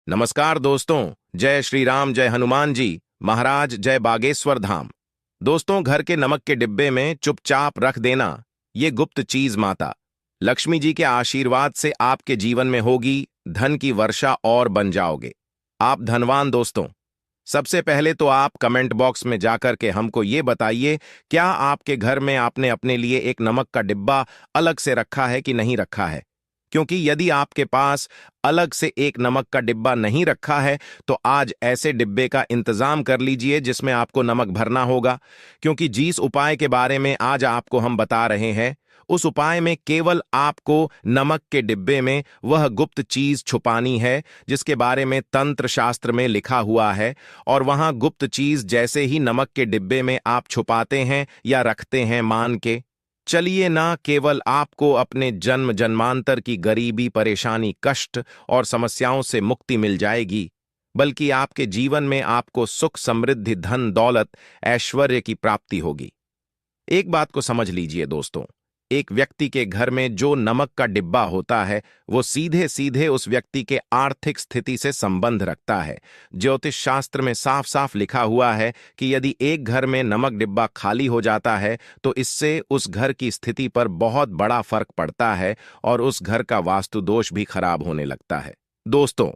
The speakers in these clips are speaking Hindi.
नमस्कार दोस्तों। जय श्री राम, जय हनुमान जी महाराज, जय बागेश्वर धाम। दोस्तों, घर के नमक के डिब्बे में चुपचाप रख देना ये गुप्त चीज माता लक्ष्मी जी के आशीर्वाद से आपके जीवन में होगी धन की वर्षा और बन जाओगे आप धनवान। दोस्तों, सबसे पहले तो आप कमेंट बॉक्स में जाकर के हमको ये बताइए, क्या आपके घर में आपने अपने लिए एक नमक का डिब्बा अलग से रखा है कि नहीं रखा है? क्योंकि यदि आपके पास अलग से एक नमक का डिब्बा नहीं रखा है तो आज ऐसे डिब्बे का इंतजाम कर लीजिए जिसमें आपको नमक भरना होगा। क्योंकि जिस उपाय के बारे में आज आपको हम बता रहे हैं उस उपाय में केवल आपको नमक के डिब्बे में वह गुप्त चीज छुपानी है जिसके बारे में तंत्र शास्त्र में लिखा हुआ है। और वहां गुप्त चीज जैसे ही नमक के डिब्बे में आप छुपाते हैं या रखते हैं, मान के चलिए, ना केवल आपको अपने जन्म जन्मांतर की गरीबी, परेशानी, कष्ट और समस्याओं से मुक्ति मिल जाएगी, बल्कि आपके जीवन में आपको सुख, समृद्धि, धन, दौलत, ऐश्वर्य की प्राप्ति होगी। एक बात को समझ लीजिए दोस्तों, एक व्यक्ति के घर में जो नमक का डिब्बा होता है वो सीधे सीधे उस व्यक्ति के आर्थिक स्थिति से संबंध रखता है। ज्योतिष शास्त्र में साफ साफ लिखा हुआ है कि यदि एक घर में नमक डिब्बा खाली हो जाता है तो इससे उस घर की स्थिति पर बहुत बड़ा फर्क पड़ता है और उस घर का वास्तु दोष भी खराब होने लगता है। दोस्तों,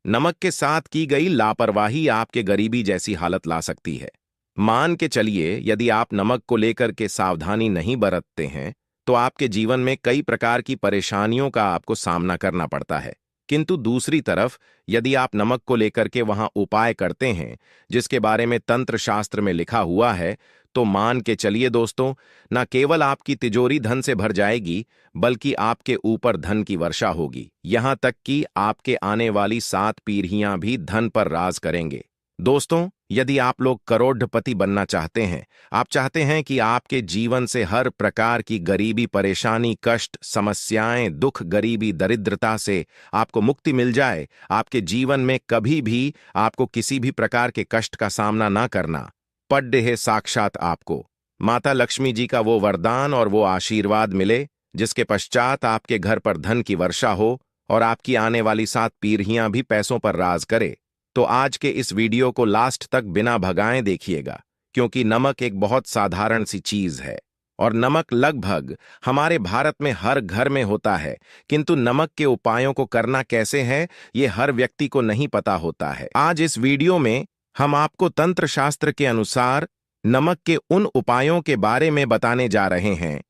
नमक के साथ की गई लापरवाही आपके गरीबी जैसी हालत ला सकती है। मान के चलिए, यदि आप नमक को लेकर के सावधानी नहीं बरतते हैं तो आपके जीवन में कई प्रकार की परेशानियों का आपको सामना करना पड़ता है। किंतु दूसरी तरफ यदि आप नमक को लेकर के वहां उपाय करते हैं जिसके बारे में तंत्र शास्त्र में लिखा हुआ है, तो मान के चलिए दोस्तों, न केवल आपकी तिजोरी धन से भर जाएगी बल्कि आपके ऊपर धन की वर्षा होगी। यहां तक कि आपके आने वाली 7 पीढ़ियां भी धन पर राज करेंगे। दोस्तों, यदि आप लोग करोड़पति बनना चाहते हैं, आप चाहते हैं कि आपके जीवन से हर प्रकार की गरीबी, परेशानी, कष्ट, समस्याएं, दुख, गरीबी, दरिद्रता से आपको मुक्ति मिल जाए, आपके जीवन में कभी भी आपको किसी भी प्रकार के कष्ट का सामना ना करना पड़े है, साक्षात आपको माता लक्ष्मी जी का वो वरदान और वो आशीर्वाद मिले जिसके पश्चात आपके घर पर धन की वर्षा हो और आपकी आने वाली 7 पीढ़ियां भी पैसों पर राज करे, तो आज के इस वीडियो को लास्ट तक बिना भगाए देखिएगा। क्योंकि नमक एक बहुत साधारण सी चीज है और नमक लगभग हमारे भारत में हर घर में होता है, किंतु नमक के उपायों को करना कैसे है ये हर व्यक्ति को नहीं पता होता है। आज इस वीडियो में हम आपको तंत्र शास्त्र के अनुसार नमक के उन उपायों के बारे में बताने जा रहे हैं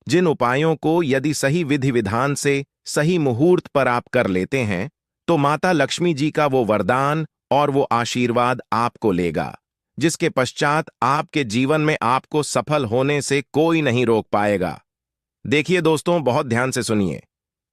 जिन उपायों को यदि सही विधि विधान से सही मुहूर्त पर आप कर लेते हैं तो माता लक्ष्मी जी का वो वरदान और वो आशीर्वाद आपको लेगा, जिसके पश्चात आपके जीवन में आपको सफल होने से कोई नहीं रोक पाएगा। देखिए दोस्तों, बहुत ध्यान से सुनिए।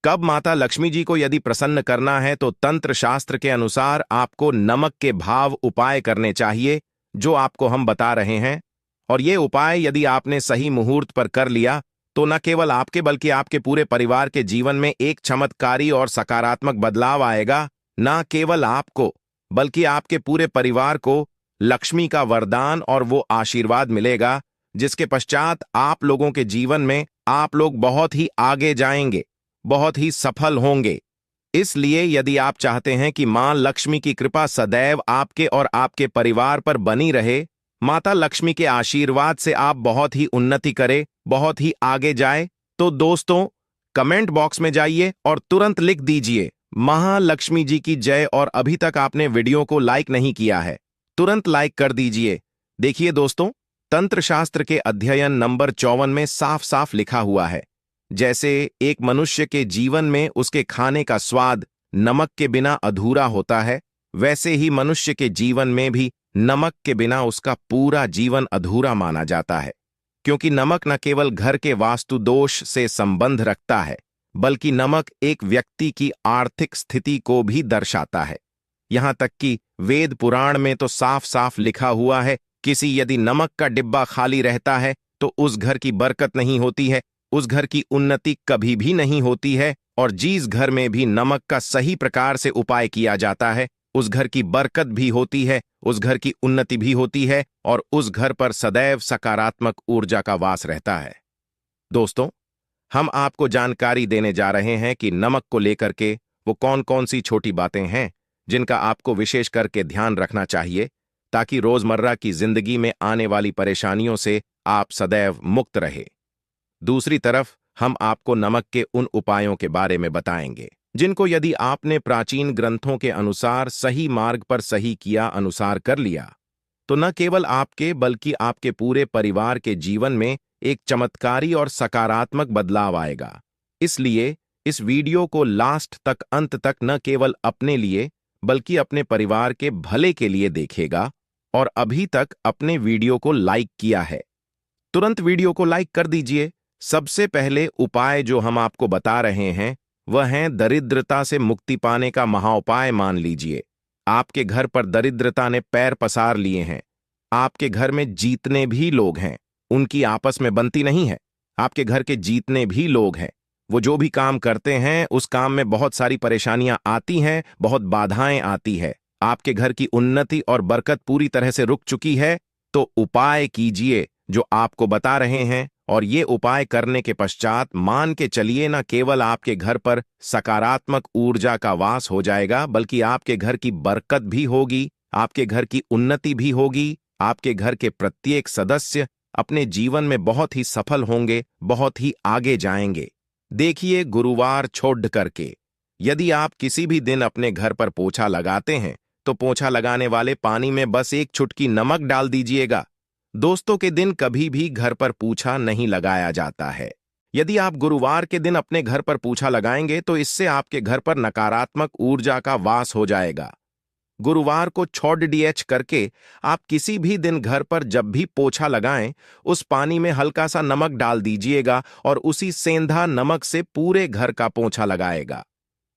कब माता लक्ष्मी जी को यदि प्रसन्न करना है तो तंत्र शास्त्र के अनुसार आपको नमक के भाव उपाय करने चाहिए जो आपको हम बता रहे हैं। और ये उपाय यदि आपने सही मुहूर्त पर कर लिया तो न केवल आपके बल्कि आपके पूरे परिवार के जीवन में एक चमत्कारी और सकारात्मक बदलाव आएगा। न केवल आपको बल्कि आपके पूरे परिवार को लक्ष्मी का वरदान और वो आशीर्वाद मिलेगा जिसके पश्चात आप लोगों के जीवन में आप लोग बहुत ही आगे जाएंगे, बहुत ही सफल होंगे। इसलिए यदि आप चाहते हैं कि मां लक्ष्मी की कृपा सदैव आपके और आपके परिवार पर बनी रहे, माता लक्ष्मी के आशीर्वाद से आप बहुत ही उन्नति करें, बहुत ही आगे जाए, तो दोस्तों कमेंट बॉक्स में जाइए और तुरंत लिख दीजिए महालक्ष्मी जी की जय। और अभी तक आपने वीडियो को लाइक नहीं किया है, तुरंत लाइक कर दीजिए। देखिए दोस्तों, तंत्र शास्त्र के अध्ययन नंबर 54 में साफ साफ लिखा हुआ है, जैसे एक मनुष्य के जीवन में उसके खाने का स्वाद नमक के बिना अधूरा होता है, वैसे ही मनुष्य के जीवन में भी नमक के बिना उसका पूरा जीवन अधूरा माना जाता है। क्योंकि नमक न केवल घर के वास्तु दोष से संबंध रखता है बल्कि नमक एक व्यक्ति की आर्थिक स्थिति को भी दर्शाता है। यहां तक कि वेद पुराण में तो साफ साफ लिखा हुआ है, किसी यदि नमक का डिब्बा खाली रहता है तो उस घर की बरकत नहीं होती है, उस घर की उन्नति कभी भी नहीं होती है। और जिस घर में भी नमक का सही प्रकार से उपाय किया जाता है उस घर की बरकत भी होती है, उस घर की उन्नति भी होती है और उस घर पर सदैव सकारात्मक ऊर्जा का वास रहता है। दोस्तों, हम आपको जानकारी देने जा रहे हैं कि नमक को लेकर के वो कौन कौन सी छोटी बातें हैं जिनका आपको विशेष करके ध्यान रखना चाहिए ताकि रोजमर्रा की जिंदगी में आने वाली परेशानियों से आप सदैव मुक्त रहे। दूसरी तरफ हम आपको नमक के उन उपायों के बारे में बताएंगे जिनको यदि आपने प्राचीन ग्रंथों के अनुसार सही मार्ग पर सही किया अनुसार कर लिया तो न केवल आपके बल्कि आपके पूरे परिवार के जीवन में एक चमत्कारी और सकारात्मक बदलाव आएगा। इसलिए इस वीडियो को लास्ट तक अंत तक न केवल अपने लिए बल्कि अपने परिवार के भले के लिए देखेगा। और अभी तक अपने वीडियो को लाइक किया है तुरंत वीडियो को लाइक कर दीजिए। सबसे पहले उपाय जो हम आपको बता रहे हैं वह है दरिद्रता से मुक्ति पाने का महाउपाय। मान लीजिए आपके घर पर दरिद्रता ने पैर पसार लिए हैं। आपके घर में जीतने भी लोग हैं, उनकी आपस में बनती नहीं है। आपके घर के जीतने भी लोग हैं, वो जो भी काम करते हैं उस काम में बहुत सारी परेशानियां आती हैं, बहुत बाधाएं आती है। आपके घर की उन्नति और बरकत पूरी तरह से रुक चुकी है। तो उपाय कीजिए जो आपको बता रहे हैं, और ये उपाय करने के पश्चात मान के चलिए न केवल आपके घर पर सकारात्मक ऊर्जा का वास हो जाएगा बल्कि आपके घर की बरकत भी होगी, आपके घर की उन्नति भी होगी। आपके घर के प्रत्येक सदस्य अपने जीवन में बहुत ही सफल होंगे, बहुत ही आगे जाएंगे। देखिए गुरुवार छोड़ करके यदि आप किसी भी दिन अपने घर पर पोछा लगाते हैं तो पोछा लगाने वाले पानी में बस एक चुटकी नमक डाल दीजिएगा। दोस्तों के दिन कभी भी घर पर पोछा नहीं लगाया जाता है। यदि आप गुरुवार के दिन अपने घर पर पोछा लगाएंगे तो इससे आपके घर पर नकारात्मक ऊर्जा का वास हो जाएगा। गुरुवार को छोड़ डीएच करके आप किसी भी दिन घर पर जब भी पोछा लगाएं उस पानी में हल्का सा नमक डाल दीजिएगा और उसी सेंधा नमक से पूरे घर का पोछा लगाएगा।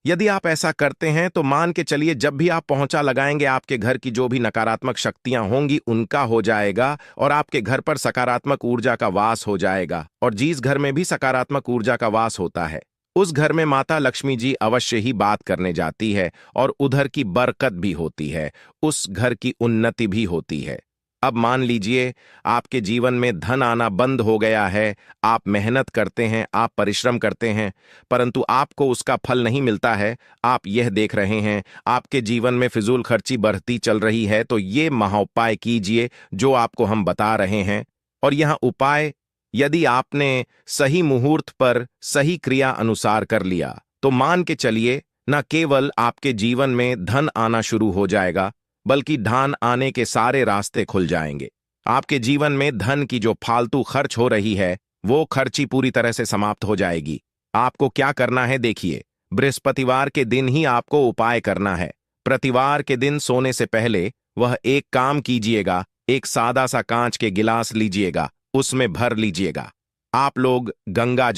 यदि आप ऐसा करते हैं तो मान के चलिए जब भी आप पोछा लगाएंगे आपके घर की जो भी नकारात्मक शक्तियां होंगी उनका हो जाएगा और आपके घर पर सकारात्मक ऊर्जा का वास हो जाएगा। और जिस घर में भी सकारात्मक ऊर्जा का वास होता है उस घर में माता लक्ष्मी जी अवश्य ही बात करने जाती है और उधर की बरकत भी होती है, उस घर की उन्नति भी होती है। अब मान लीजिए आपके जीवन में धन आना बंद हो गया है। आप मेहनत करते हैं, आप परिश्रम करते हैं, परंतु आपको उसका फल नहीं मिलता है। आप यह देख रहे हैं आपके जीवन में फिजूल खर्ची बढ़ती चल रही है। तो ये महाउपाय कीजिए जो आपको हम बता रहे हैं। और यह उपाय यदि आपने सही मुहूर्त पर सही क्रिया अनुसार कर लिया तो मान के चलिए न केवल आपके जीवन में धन आना शुरू हो जाएगा बल्कि धन आने के सारे रास्ते खुल जाएंगे। आपके जीवन में धन की जो फालतू खर्च हो रही है वो खर्ची पूरी तरह से समाप्त हो जाएगी। आपको क्या करना है देखिए, बृहस्पतिवार के दिन ही आपको उपाय करना है। प्रतिवार के दिन सोने से पहले वह एक काम कीजिएगा, एक सादा सा कांच के गिलास लीजिएगा, उसमें भर लीजिएगा। आप लोग गंगा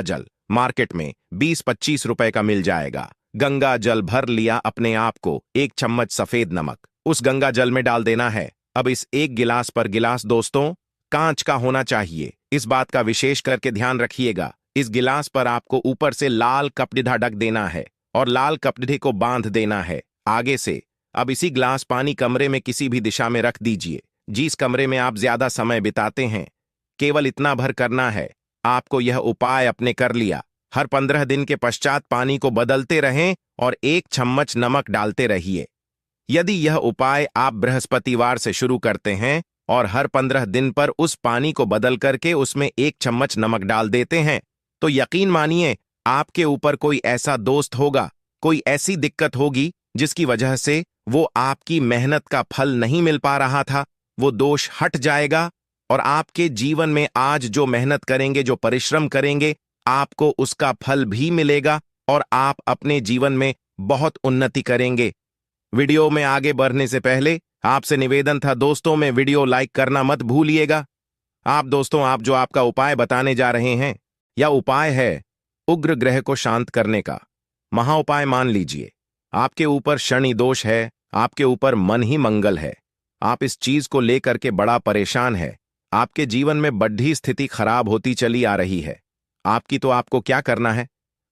जल मार्केट में 20-25 रुपए का मिल जाएगा। गंगा जल भर लिया, अपने आप को एक चम्मच सफेद नमक उस गंगा जल में डाल देना है। अब इस एक गिलास पर गिलास दोस्तों कांच का होना चाहिए, इस बात का विशेष करके ध्यान रखिएगा। इस गिलास पर आपको ऊपर से लाल कपड़िधा ढक देना है और लाल कपड़े को बांध देना है आगे से। अब इसी गिलास पानी कमरे में किसी भी दिशा में रख दीजिए, जिस कमरे में आप ज्यादा समय बिताते हैं। केवल इतना भर करना है। आपको यह उपाय अपने कर लिया। हर 15 दिन के पश्चात पानी को बदलते रहें और एक चम्मच नमक डालते रहिए। यदि यह उपाय आप बृहस्पतिवार से शुरू करते हैं और हर 15 दिन पर उस पानी को बदल करके उसमें एक चम्मच नमक डाल देते हैं तो यकीन मानिए आपके ऊपर कोई ऐसा दोस्त होगा, कोई ऐसी दिक्कत होगी जिसकी वजह से वो आपकी मेहनत का फल नहीं मिल पा रहा था, वो दोष हट जाएगा और आपके जीवन में आज जो मेहनत करेंगे, जो परिश्रम करेंगे, आपको उसका फल भी मिलेगा और आप अपने जीवन में बहुत उन्नति करेंगे। वीडियो में आगे बढ़ने से पहले आपसे निवेदन था दोस्तों, में वीडियो लाइक करना मत भूलिएगा। आप दोस्तों, आप जो आपका उपाय बताने जा रहे हैं यह उपाय है उग्र ग्रह को शांत करने का महाउपाय। मान लीजिए आपके ऊपर शनि दोष है, आपके ऊपर मन ही मंगल है, आप इस चीज को लेकर के बड़ा परेशान है, आपके जीवन में बढ़ी स्थिति खराब होती चली आ रही है आपकी। तो आपको क्या करना है,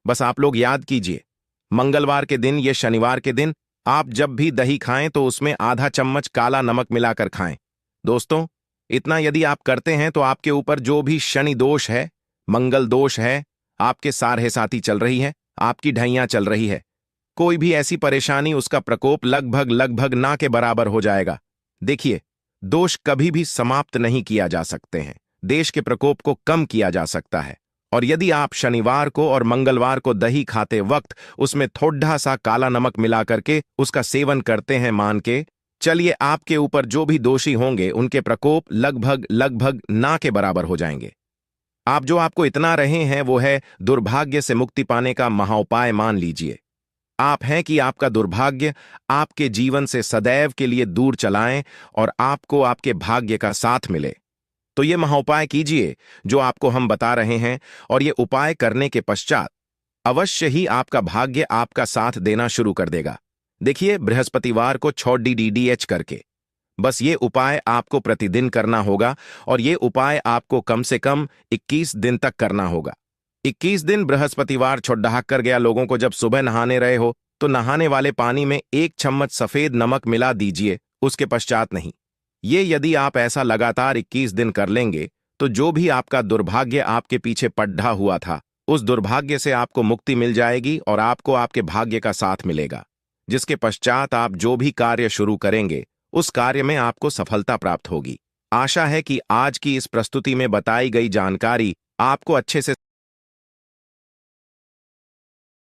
बस आप लोग याद कीजिए, मंगलवार के दिन या शनिवार के दिन आप जब भी दही खाएं तो उसमें आधा चम्मच काला नमक मिलाकर खाएं। दोस्तों, इतना यदि आप करते हैं तो आपके ऊपर जो भी शनि दोष है, मंगल दोष है, आपके सारहे साथी चल रही है, आपकी ढैया चल रही है, कोई भी ऐसी परेशानी, उसका प्रकोप लगभग लगभग ना के बराबर हो जाएगा। देखिए, दोष कभी भी समाप्त नहीं किया जा सकते हैं, देश के प्रकोप को कम किया जा सकता है। और यदि आप शनिवार को और मंगलवार को दही खाते वक्त उसमें थोड़ा सा काला नमक मिला करके उसका सेवन करते हैं, मान के चलिए आपके ऊपर जो भी दोषी होंगे उनके प्रकोप लगभग लगभग ना के बराबर हो जाएंगे। आप जो आपको इतना रहे हैं वो है दुर्भाग्य से मुक्ति पाने का महाउपाय मान लीजिए। आप हैं कि आपका दुर्भाग्य आपके जीवन से सदैव के लिए दूर चलाएं और आपको आपके भाग्य का साथ मिले। तो ये महाउपाय कीजिए जो आपको हम बता रहे हैं, और ये उपाय करने के पश्चात अवश्य ही आपका भाग्य आपका साथ देना शुरू कर देगा। देखिए, बृहस्पतिवार को 6 करके बस ये उपाय आपको प्रतिदिन करना होगा, और ये उपाय आपको कम से कम 21 दिन तक करना होगा। 21 दिन बृहस्पतिवार छोड़ कर गया लोगों को जब सुबह नहाने रहे हो तो नहाने वाले पानी में 1 चम्मच सफेद नमक मिला दीजिए, उसके पश्चात नहीं। ये यदि आप ऐसा लगातार 21 दिन कर लेंगे तो जो भी आपका दुर्भाग्य आपके पीछे पड्ढा हुआ था, उस दुर्भाग्य से आपको मुक्ति मिल जाएगी और आपको आपके भाग्य का साथ मिलेगा, जिसके पश्चात आप जो भी कार्य शुरू करेंगे उस कार्य में आपको सफलता प्राप्त होगी। आशा है कि आज की इस प्रस्तुति में बताई गई जानकारी आपको अच्छे से